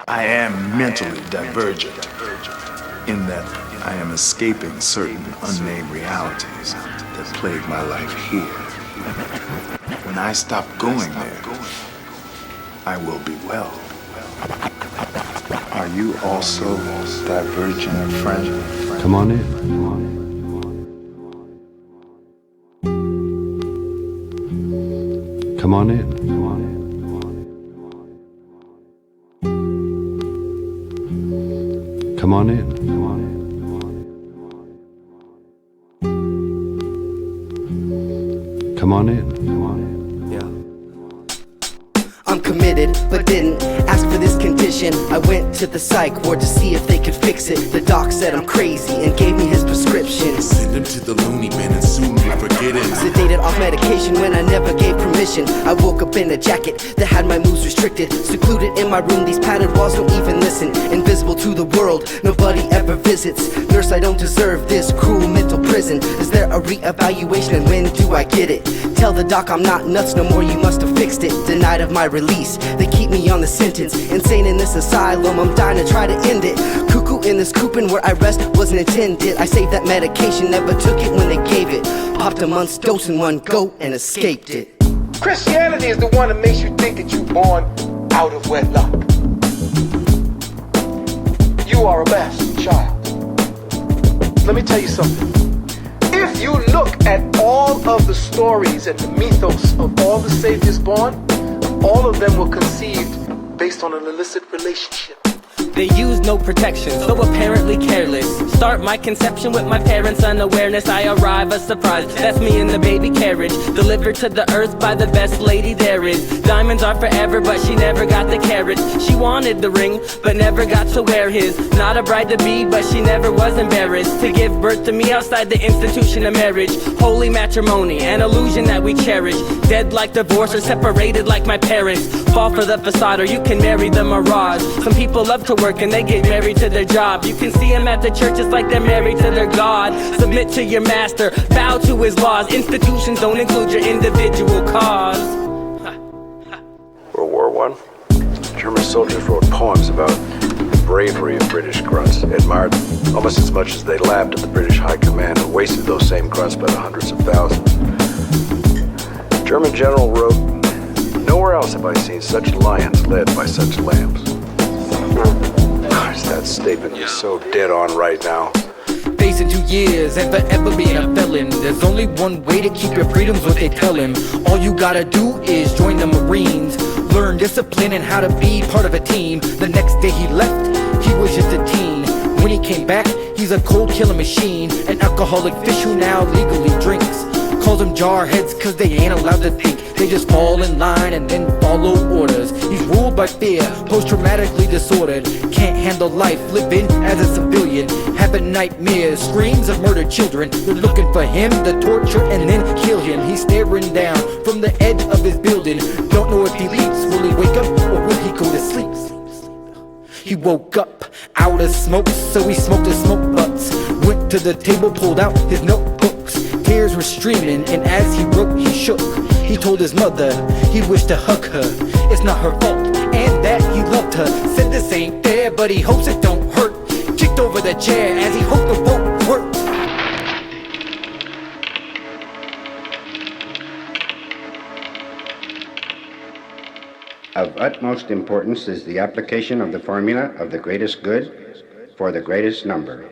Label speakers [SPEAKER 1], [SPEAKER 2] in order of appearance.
[SPEAKER 1] I am mentally divergent in that I am escaping certain unnamed realities that plague my life here. When I stop going there, I will be well. Are you also divergent, friend?
[SPEAKER 2] Come on in. Come on in. Come on in. Come on in.
[SPEAKER 3] I'm committed, but didn't ask for this condition. I went to the psych ward to see if they could fix it. The doc said I'm crazy and gave me his prescription.
[SPEAKER 4] Send him to the loony bin and soon we'll forget him.
[SPEAKER 3] Sedated off medication when I never gave permission. I woke up in a jacket that had my moves restricted. Secluded in my room, these padded walls don't even listen. Invisible to the world, nobody ever visits. Nurse, I don't deserve this cruel mental prison. Is there a reevaluation and when do I get it? Tell the doc I'm not nuts no more, you must have fixed it. Denied of my release, they keep me on the sentence. Insane in this asylum, I'm dying to try to end it. Cuckoo in this coopin' where I rest wasn't intended. I saved that medication, never took it when they gave it. Popped a month's dose in one go and escaped it.
[SPEAKER 5] Christianity is the one that makes you think that you're born out of wedlock. You are a bastard child. Let me tell you something. If you look at all of the stories and the mythos of all the saviors born, all of them were conceived based on an illicit relationship.
[SPEAKER 6] They use no protection, so apparently careless. Start my conception with my parents' unawareness. I arrive a surprise, that's me in the baby carriage. Delivered to the earth by the best lady there is. Diamonds are forever, but she never got the carriage. She wanted the ring, but never got to wear his. Not a bride to be, but she never was embarrassed to give birth to me outside the institution of marriage. Holy matrimony, an illusion that we cherish. Dead like divorce or separated like my parents. Fall for the facade or you can marry the mirage. Some people love to work and they get married to their job. You can see them at the church, it's like they're married to their God. Submit to your master, bow to his laws. Institutions don't include your individual cause.
[SPEAKER 7] World War I, German soldiers wrote poems about the bravery of British grunts, admired them almost as much as they laughed at the British High Command and wasted those same grunts by the hundreds of thousands. German general wrote, "Nowhere else have I seen such lions led by such lambs." Gosh, that statement is so dead on right now.
[SPEAKER 8] Facing 2 years and forever being a felon. There's only one way to keep your freedom's what they tell him. All you gotta do is join the Marines. Learn discipline and how to be part of a team. The next day he left, he was just a teen. When he came back, he's a cold killing machine. An alcoholic fish who now legally drinks. Calls them jarheads cause they ain't allowed to think. They just fall in line and then follow orders. He's ruled by fear, post-traumatically disordered. Can't handle life, living as a civilian. Having nightmares, screams of murdered children. They're looking for him to torture and then kill him. He's staring down from the edge of his building. Don't know if he leaps, will he wake up or will he go to sleep? He woke up out of smoke, so he smoked his smoke butts. Went to the table, pulled out his notebooks. Tears were streaming, and as he wrote, he shook. He told his mother he wished to hug her. It's not her fault, and that he loved her. Said this ain't fair, but he hopes it don't hurt. Kicked over the chair as he hoped it won't work.
[SPEAKER 9] Of utmost importance is the application of the formula of the greatest good for the greatest number.